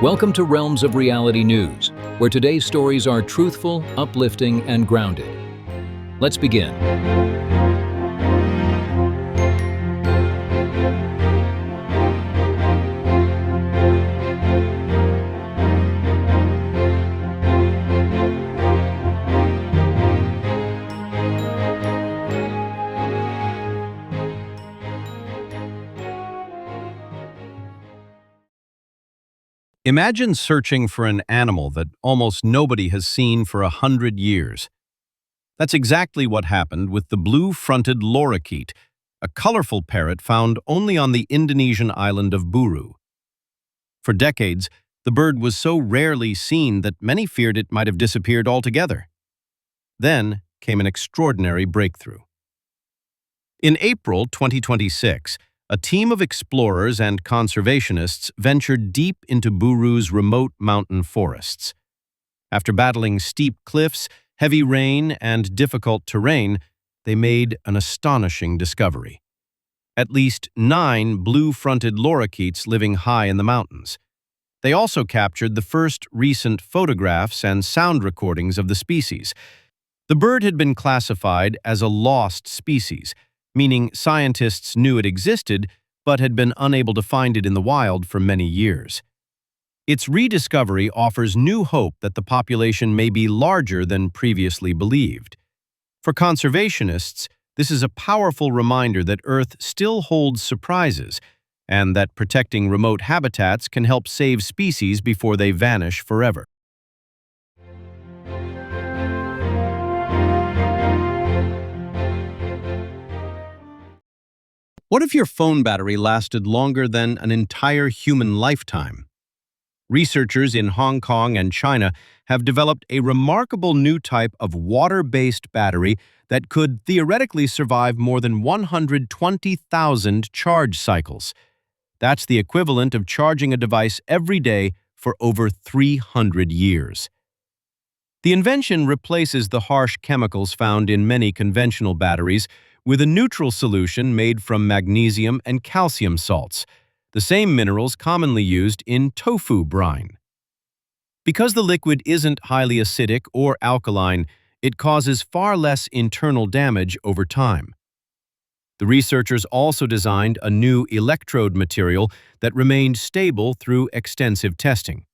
Welcome to Realms of Reality News, where today's stories are truthful, uplifting, and grounded. Let's begin. Imagine searching for an animal that almost nobody has seen for 100 years. That's exactly what happened with the blue-fronted lorikeet, a colorful parrot found only on the Indonesian island of Buru. For decades, the bird was so rarely seen that many feared it might have disappeared altogether. Then came an extraordinary breakthrough. In April 2026, a team of explorers and conservationists ventured deep into Buru's remote mountain forests. After battling steep cliffs, heavy rain, and difficult terrain, they made an astonishing discovery. At least 9 blue-fronted lorikeets living high in the mountains. They also captured the first recent photographs and sound recordings of the species. The bird had been classified as a lost species, meaning scientists knew it existed but had been unable to find it in the wild for many years. Its rediscovery offers new hope that the population may be larger than previously believed. For conservationists, this is a powerful reminder that Earth still holds surprises and that protecting remote habitats can help save species before they vanish forever. What if your phone battery lasted longer than an entire human lifetime? Researchers in Hong Kong and China have developed a remarkable new type of water-based battery that could theoretically survive more than 120,000 charge cycles. That's the equivalent of charging a device every day for over 300 years. The invention replaces the harsh chemicals found in many conventional batteries with a neutral solution made from magnesium and calcium salts, the same minerals commonly used in tofu brine. Because the liquid isn't highly acidic or alkaline, it causes far less internal damage over time. The researchers also designed a new electrode material that remained stable through extensive testing.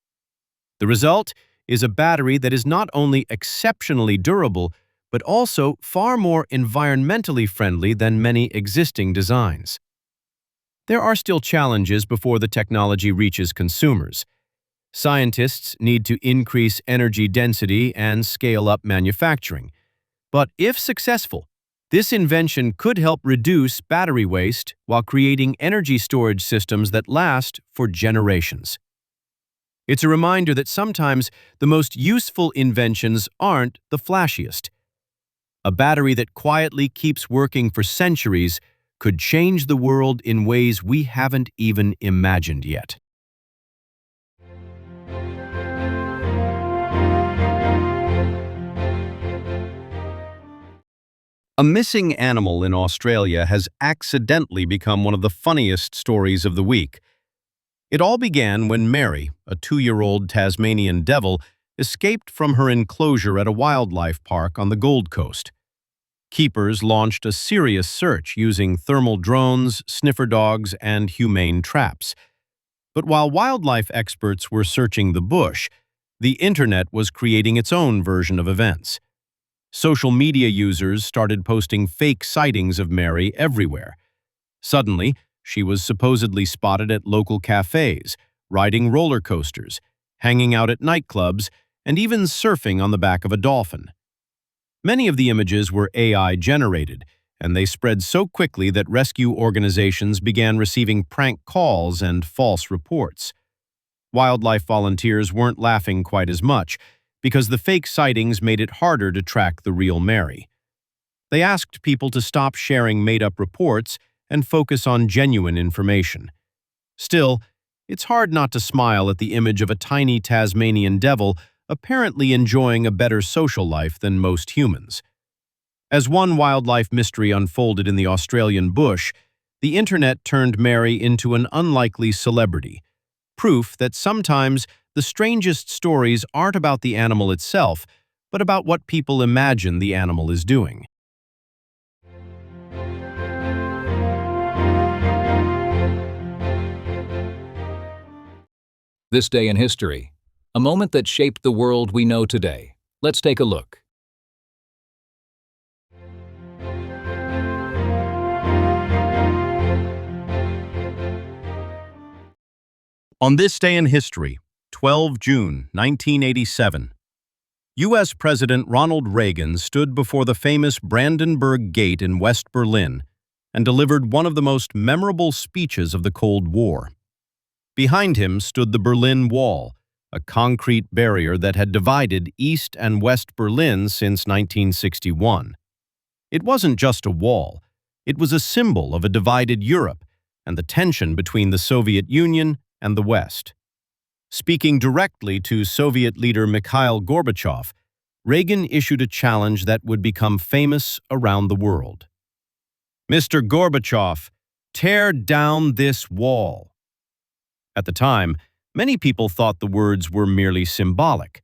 The result is a battery that is not only exceptionally durable, but also far more environmentally friendly than many existing designs. There are still challenges before the technology reaches consumers. Scientists need to increase energy density and scale up manufacturing. But if successful, this invention could help reduce battery waste while creating energy storage systems that last for generations. It's a reminder that sometimes the most useful inventions aren't the flashiest. A battery that quietly keeps working for centuries could change the world in ways we haven't even imagined yet. A missing animal in Australia has accidentally become one of the funniest stories of the week. It all began when Mary, a 2-year-old Tasmanian devil, escaped from her enclosure at a wildlife park on the Gold Coast. Keepers launched a serious search using thermal drones, sniffer dogs, and humane traps. But while wildlife experts were searching the bush, the internet was creating its own version of events. Social media users started posting fake sightings of Mary everywhere. Suddenly, she was supposedly spotted at local cafes, riding roller coasters, hanging out at nightclubs, and even surfing on the back of a dolphin. Many of the images were AI-generated, and they spread so quickly that rescue organizations began receiving prank calls and false reports. Wildlife volunteers weren't laughing quite as much, because the fake sightings made it harder to track the real Mary. They asked people to stop sharing made-up reports and focus on genuine information. Still, it's hard not to smile at the image of a tiny Tasmanian devil apparently enjoying a better social life than most humans. As one wildlife mystery unfolded in the Australian bush, the internet turned Mary into an unlikely celebrity. proof that sometimes the strangest stories aren't about the animal itself, but about what people imagine the animal is doing. This day in history, a moment that shaped the world we know today. Let's take a look. On this day in history, 12 June 1987, U.S. President Ronald Reagan stood before the famous Brandenburg Gate in West Berlin and delivered one of the most memorable speeches of the Cold War. Behind him stood the Berlin Wall, a concrete barrier that had divided East and West Berlin since 1961. It wasn't just a wall, it was a symbol of a divided Europe and the tension between the Soviet Union and the West. Speaking directly to Soviet leader Mikhail Gorbachev, Reagan issued a challenge that would become famous around the world. "Mr. Gorbachev, tear down this wall." At the time, many people thought the words were merely symbolic.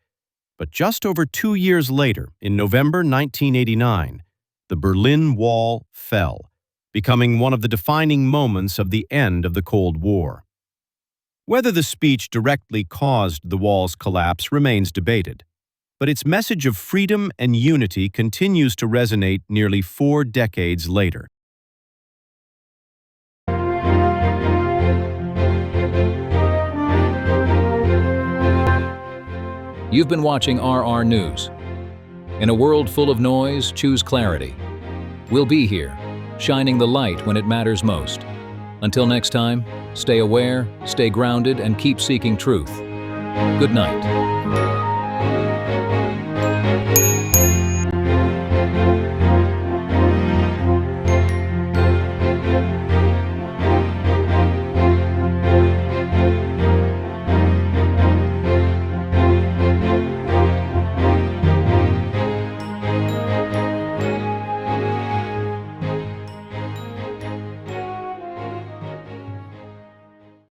But just over 2 years later, in November 1989, the Berlin Wall fell, becoming one of the defining moments of the end of the Cold War. Whether the speech directly caused the wall's collapse remains debated, but its message of freedom and unity continues to resonate nearly 4 decades later. You've been watching RR News. In a world full of noise, choose clarity. We'll be here, shining the light when it matters most. Until next time, stay aware, stay grounded, and keep seeking truth. Good night.